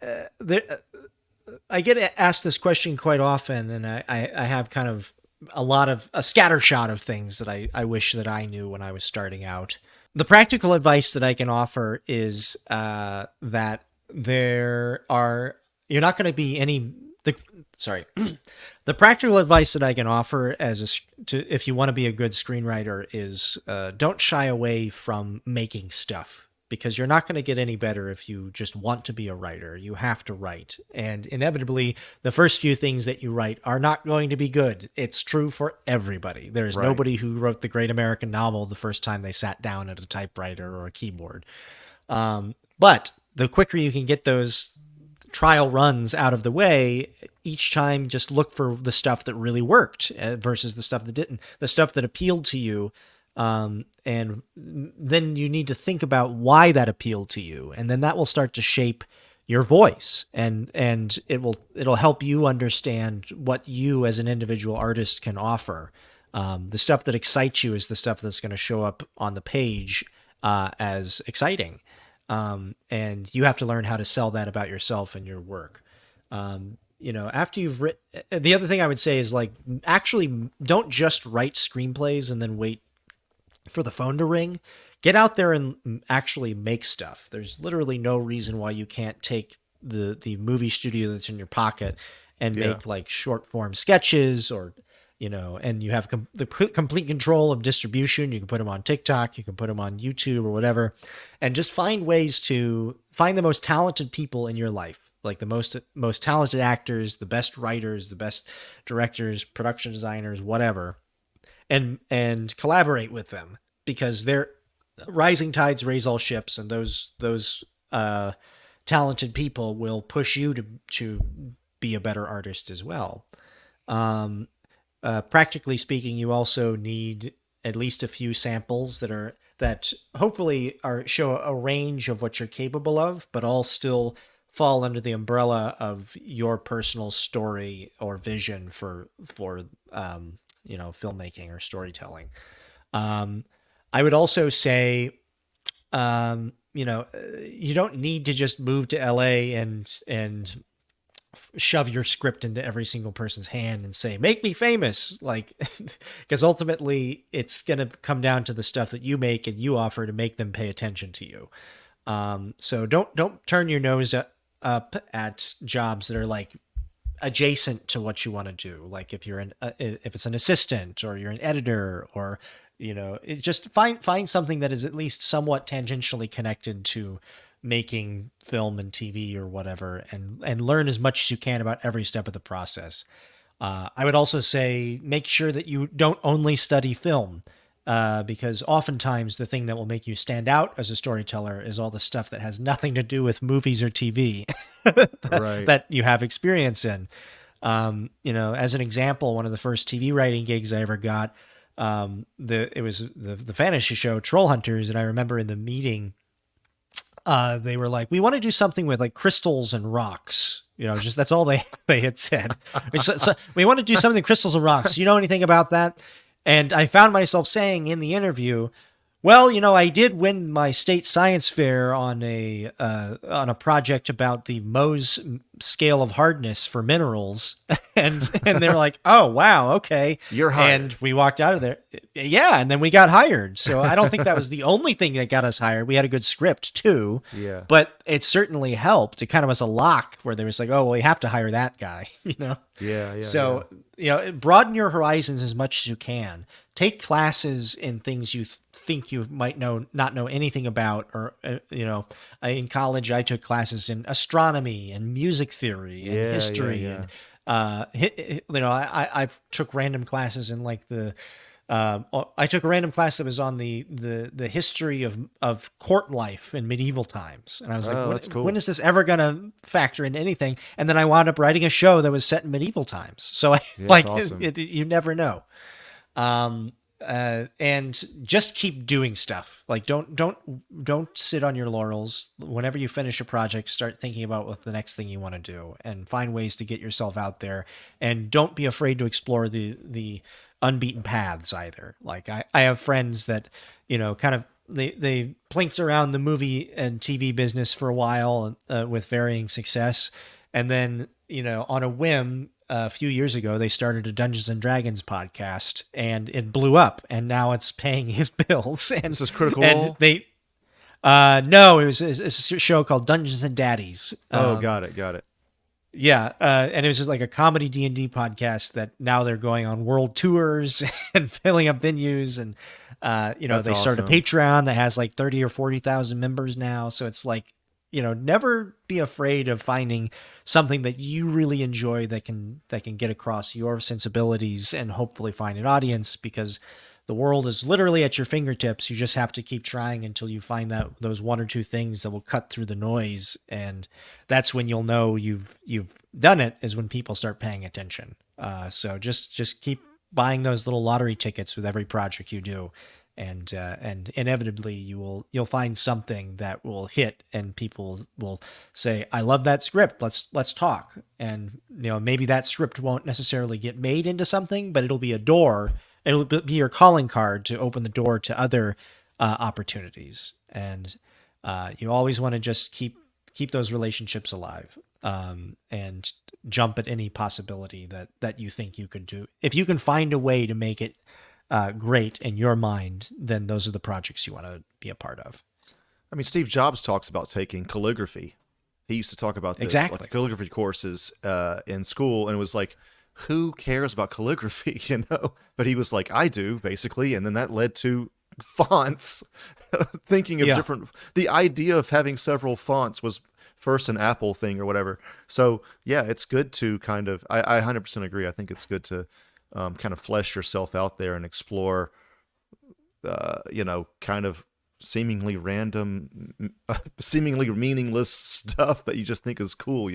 S2: get asked this question quite often, and I have kind of a lot of a scattershot of things that I wish that I knew when I was starting out. The practical advice that I can offer is that you're not going to be any the sorry the practical advice that I can offer if you want to be a good screenwriter is don't shy away from making stuff, because you're not going to get any better if you just want to be a writer. You have to write. And inevitably, the first few things that you write are not going to be good. It's true for everybody. There's
S1: Right.
S2: nobody who wrote the great American novel the first time they sat down at a typewriter or a keyboard. But the quicker you can get those trial runs out of the way, each time just look for the stuff that really worked versus the stuff that didn't, the stuff that appealed to you. And then you need to think about why that appealed to you, and then that will start to shape your voice, and it'll help you understand what you as an individual artist can offer. The stuff that excites you is the stuff that's going to show up on the page as exciting, and you have to learn how to sell that about yourself and your work. After you've written, the other thing I would say is, like, actually don't just write screenplays and then wait for the phone to ring. Get out there and actually make stuff. There's literally no reason why you can't take the movie studio that's in your pocket and make like short form sketches, or and you have the complete control of distribution. You can put them on TikTok, you can put them on YouTube or whatever, and just find ways to find the most talented people in your life, like the most talented actors, the best writers, the best directors, production designers, whatever, and collaborate with them, because they're rising tides raise all ships, and those talented people will push you to be a better artist as well. Practically speaking, you also need at least a few samples that hopefully show a range of what you're capable of, but all still fall under the umbrella of your personal story or vision for filmmaking or storytelling. I would also say, you don't need to just move to LA and shove your script into every single person's hand and say, make me famous. Like, because ultimately it's going to come down to the stuff that you make and you offer to make them pay attention to you. So don't turn your nose up at jobs that are like adjacent to what you want to do. Like if it's an assistant, or you're an editor, or just find something that is at least somewhat tangentially connected to making film and TV or whatever, and learn as much as you can about every step of the process. I would also say make sure that you don't only study film, because oftentimes the thing that will make you stand out as a storyteller is all the stuff that has nothing to do with movies or TV that you have experience in. As an example, one of the first TV writing gigs I ever got, it was the fantasy show Troll Hunters, and I remember in the meeting, they were like, we want to do something with like crystals and rocks. Just that's all they had said. So we want to do something with crystals and rocks. You know anything about that? And I found myself saying in the interview, well, I did win my state science fair on a project about the Mohs scale of hardness for minerals, and they were like, "Oh, wow, okay,
S1: You're hired."
S2: And we walked out of there, yeah, and then we got hired. So I don't think that was the only thing that got us hired. We had a good script too, but it certainly helped. It kind of was a lock where they was like, "Oh, well, you have to hire that guy," So broaden your horizons as much as you can. Take classes in things you think you might not know anything about, or in college I took classes in astronomy and music theory and history, and I took random classes in like I took a random class that was on the history of court life in medieval times, and I was like,
S1: cool.
S2: When is this ever gonna factor into anything? And then I wound up writing a show that was set in medieval times, so awesome. You never know. and just keep doing stuff. Like don't sit on your laurels. Whenever you finish a project, start thinking about what the next thing you want to do, and find ways to get yourself out there. And don't be afraid to explore the unbeaten paths either. Like I have friends that, kind of they plinked around the movie and TV business for a while with varying success, and then on a whim, a few years ago, they started a Dungeons and Dragons podcast, and it blew up, and now it's paying his bills. And
S1: This is Critical
S2: and
S1: Role?
S2: they, no, it's a show called Dungeons and Daddies.
S1: Got it.
S2: Yeah, and it was just like a comedy D&D podcast that now they're going on world tours and filling up venues, and
S1: That's
S2: they started a
S1: awesome.
S2: Patreon that has like 30 or 40,000 members now. So it's like, never be afraid of finding something that you really enjoy that can get across your sensibilities and hopefully find an audience, because the world is literally at your fingertips. You just have to keep trying until you find those one or two things that will cut through the noise, and that's when you'll know you've done it, is when people start paying attention. So just keep buying those little lottery tickets with every project you do. And inevitably you'll find something that will hit, and people will say, I love that script. Let's talk. And maybe that script won't necessarily get made into something, but it'll be a door. It'll be your calling card to open the door to other opportunities. And you always want to just keep those relationships alive, and jump at any possibility that you think you could do. If you can find a way to make it great in your mind, then those are the projects you want to be a part of.
S1: I mean, Steve Jobs talks about taking calligraphy. He used to talk about this,
S2: Exactly.
S1: like calligraphy courses in school, and it was like, who cares about calligraphy, But he was like, I do, basically, and then that led to fonts. Thinking of different. The idea of having several fonts was first an Apple thing or whatever. So yeah, it's good to kind of. I 100% agree. I think it's good to kind of flesh yourself out there and explore, kind of seemingly random, seemingly meaningless stuff that you just think is cool,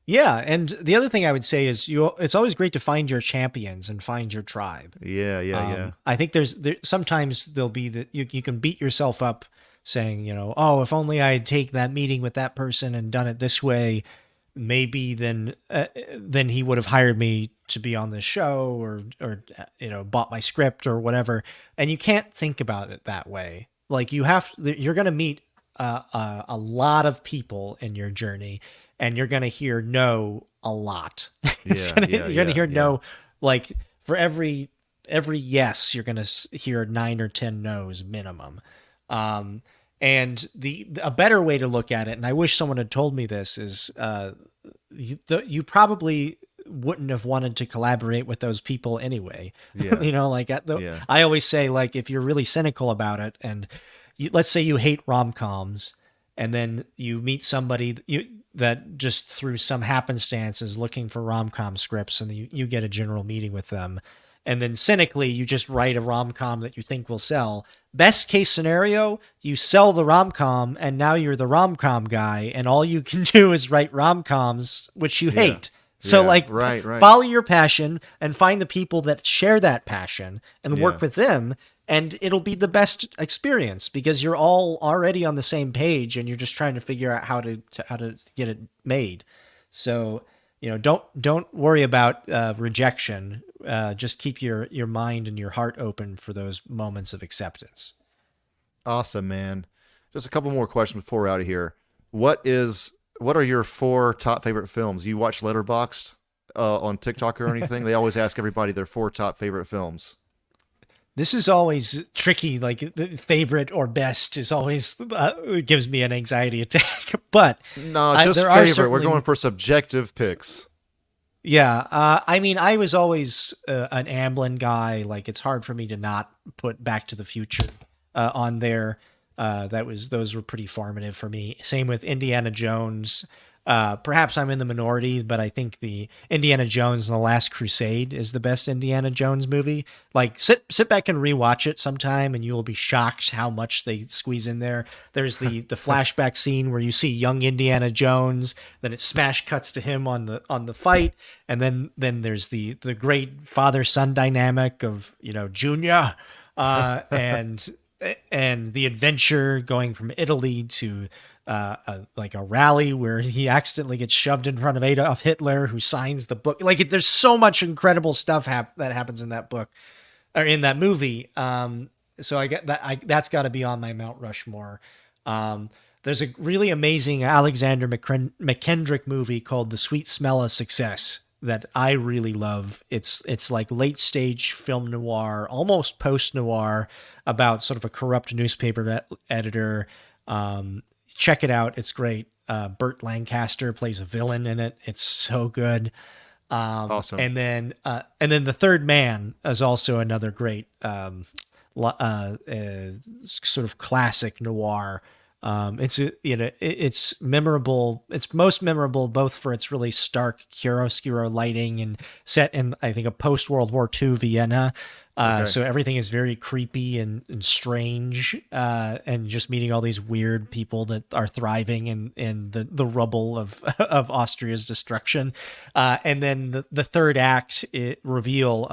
S2: Yeah, and the other thing I would say is it's always great to find your champions and find your tribe.
S1: Yeah.
S2: I think sometimes there'll be that you can beat yourself up saying, oh, if only I'd take that meeting with that person and done it this way, maybe then he would have hired me to be on this show, or bought my script or whatever. And you can't think about it that way. Like you're going to meet a lot of people in your journey, and you're going to hear no a lot. You're going to hear no, like for every yes, you're going to hear 9 or 10 no's minimum. And a better way to look at it, and I wish someone had told me this, is you probably wouldn't have wanted to collaborate with those people anyway.
S1: Yeah.
S2: I always say, like, if you're really cynical about it, and let's say you hate rom-coms, and then you meet somebody that just through some happenstance is looking for rom-com scripts, and you get a general meeting with them, and then cynically you just write a rom-com that you think will sell. Best case scenario, you sell the rom-com, and now you're the rom-com guy, and all you can do is write rom-coms, which you hate. So
S1: right.
S2: Follow your passion and find the people that share that passion and work with them, and it'll be the best experience, because you're all already on the same page, and you're just trying to figure out how to get it made. So, don't worry about rejection. Just keep your mind and your heart open for those moments of acceptance.
S1: Awesome, man. Just a couple more questions before we're out of here. What are your 4 top favorite films? You watch Letterboxd on TikTok or anything? They always ask everybody their 4 top favorite films.
S2: This is always tricky. Like, the favorite or best is always gives me an anxiety attack. But
S1: No, just favorite. We're going for subjective picks.
S2: Yeah. I mean, I was always an Amblin guy. Like, it's hard for me to not put Back to the Future on there. Those were pretty formative for me. Same with Indiana Jones. Perhaps I'm in the minority, but I think the Indiana Jones and the Last Crusade is the best Indiana Jones movie. Like, sit back and rewatch it sometime, and you will be shocked how much they squeeze in there. There's the flashback scene where you see young Indiana Jones, then it smash cuts to him on the fight, and then there's the great father son dynamic of Junior, and the adventure going from Italy to like a rally where he accidentally gets shoved in front of Adolf Hitler, who signs the book. Like, there's so much incredible stuff that happens in that book or in that movie. So I get that. That's got to be on my Mount Rushmore. There's a really amazing Alexander McKendrick movie called The Sweet Smell of Success that I really love. It's like late stage film noir, almost post noir, about sort of a corrupt newspaper editor. Check it out. It's great. Burt Lancaster plays a villain in it. It's so good.
S1: Awesome.
S2: And then The Third Man is also another great sort of classic noir. It's memorable. It's most memorable both for its really stark chiaroscuro lighting and set in, I think, a post-World War II Vienna. So everything is very creepy and strange, and just meeting all these weird people that are thriving in the rubble of Austria's destruction. And then the third act, reveal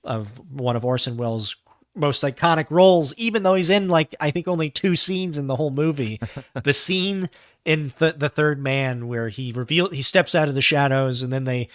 S2: of one of Orson Welles' most iconic roles, even though he's in, like, I think only 2 scenes in the whole movie. The scene in the Third Man where he steps out of the shadows, and then he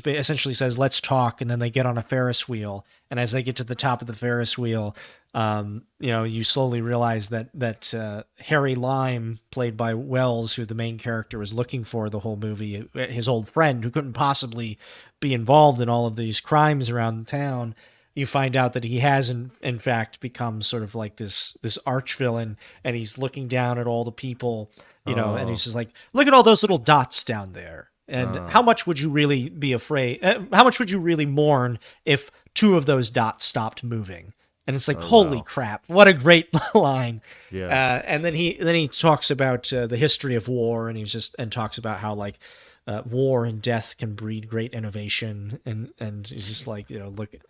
S2: essentially says, "Let's talk," and then they get on a Ferris wheel, and as they get to the top of the Ferris wheel, you slowly realize that Harry Lime, played by Wells, who the main character was looking for the whole movie, his old friend who couldn't possibly be involved in all of these crimes around town, you find out that he has in fact become sort of like this arch villain, and he's looking down at all the people, and he's just like, "Look at all those little dots down there. And how much would you really be afraid? How much would you really mourn if 2 of those dots stopped moving?" And it's like, holy crap, what a great line.
S1: Yeah.
S2: And then he talks about the history of war, and talks about how, like, war and death can breed great innovation, and he's just like, look at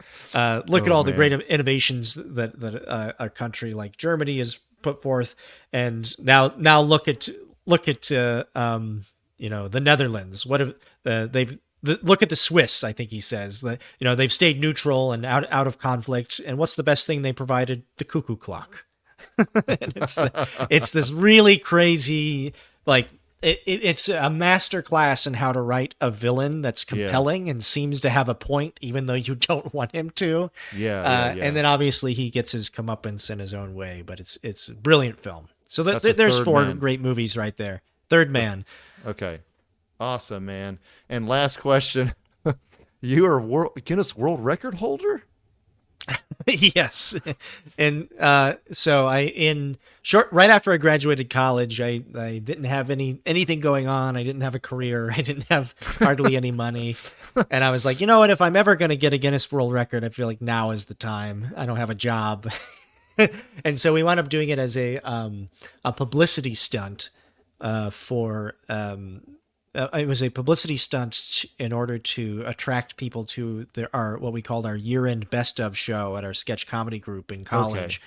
S2: all the great innovations that a country like Germany has put forth, and now look at the Netherlands. What have look at the Swiss, I think he says, that they've stayed neutral and out of conflict, and what's the best thing they provided? The cuckoo clock. And it's this really crazy, like, it's a master class in how to write a villain that's compelling and seems to have a point, even though you don't want him to. And then obviously he gets his comeuppance in his own way, but it's a brilliant film. So there's 4 great movies right there. Third Man.
S1: Okay. Awesome, man. And last question. You are Guinness World Record holder?
S2: Yes. And so right after I graduated college, I didn't have anything going on. I didn't have a career. I didn't have hardly any money. And I was like, you know what? If I'm ever going to get a Guinness World Record, I feel like now is the time. I don't have a job. And so we wound up doing it as a publicity stunt for it was a publicity stunt in order to attract people to what we called our year-end best of show at our sketch comedy group in college. Okay.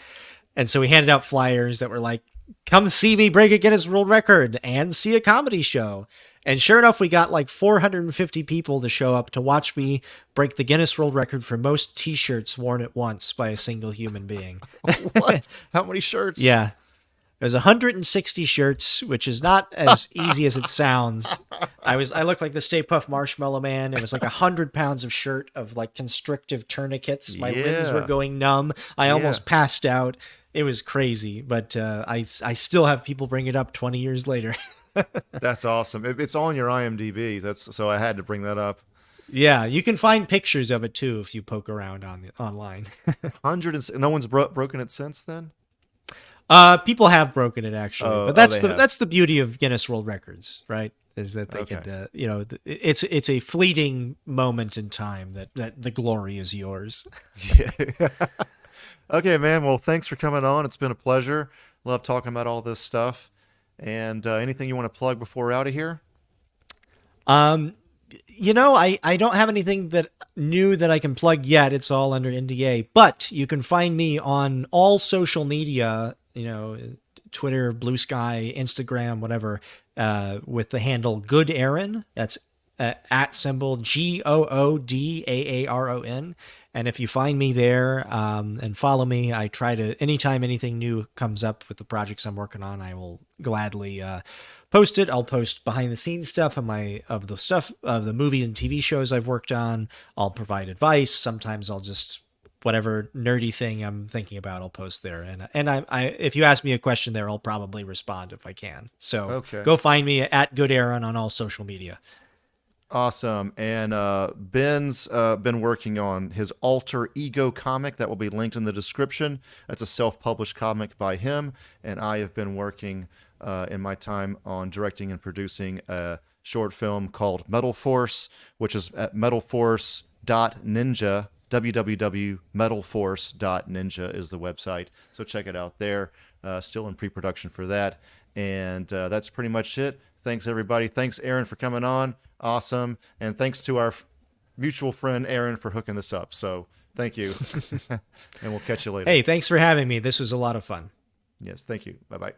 S2: And so we handed out flyers that were like, "Come see me break a Guinness World Record and see a comedy show." And sure enough, we got like 450 people to show up to watch me break the Guinness World Record for most t-shirts worn at once by a single human being.
S1: What? How many shirts?
S2: Yeah. There's 160 shirts, which is not as easy as it sounds. I looked like the Stay Puft Marshmallow Man. It was like 100 pounds of shirt of like constrictive tourniquets. My limbs were going numb. I almost passed out. It was crazy, but I still have people bring it up 20 years later.
S1: That's awesome. It's on your IMDb. So I had to bring that up.
S2: Yeah, you can find pictures of it too if you poke around online.
S1: No one's broken it since then?
S2: People have broken it actually, but that's the beauty of Guinness World Records, right? Is that they could, it's a fleeting moment in time that the glory is yours.
S1: Yeah. Okay, man. Well, thanks for coming on. It's been a pleasure. Love talking about all this stuff. And anything you want to plug before we're out of here?
S2: I don't have anything that new that I can plug yet. It's all under NDA, but you can find me on all social media, Twitter, Blue Sky, Instagram, whatever, with the handle Good Aaron. That's at symbol GOODAARON. And if you find me there and follow me, I try to, anytime anything new comes up with the projects I'm working on, I will gladly post it. I'll post behind the scenes stuff of the movies and TV shows I've worked on. I'll provide advice. Sometimes I'll just, whatever nerdy thing I'm thinking about, I'll post there. And I if you ask me a question there, I'll probably respond if I can. So Go find me at Good Aaron on all social media.
S1: Awesome. And Ben's been working on his Alter Ego comic that will be linked in the description. That's a self-published comic by him. And I have been working in my time on directing and producing a short film called Metal Force, which is at metalforce.ninja. www.metalforce.ninja is the website. So check it out there. Still in pre-production for that. And that's pretty much it. Thanks, everybody. Thanks, Aaron, for coming on. Awesome. And thanks to our mutual friend, Aaron, for hooking this up. So thank you. And we'll catch you later.
S2: Hey, thanks for having me. This was a lot of fun.
S1: Yes, thank you. Bye-bye.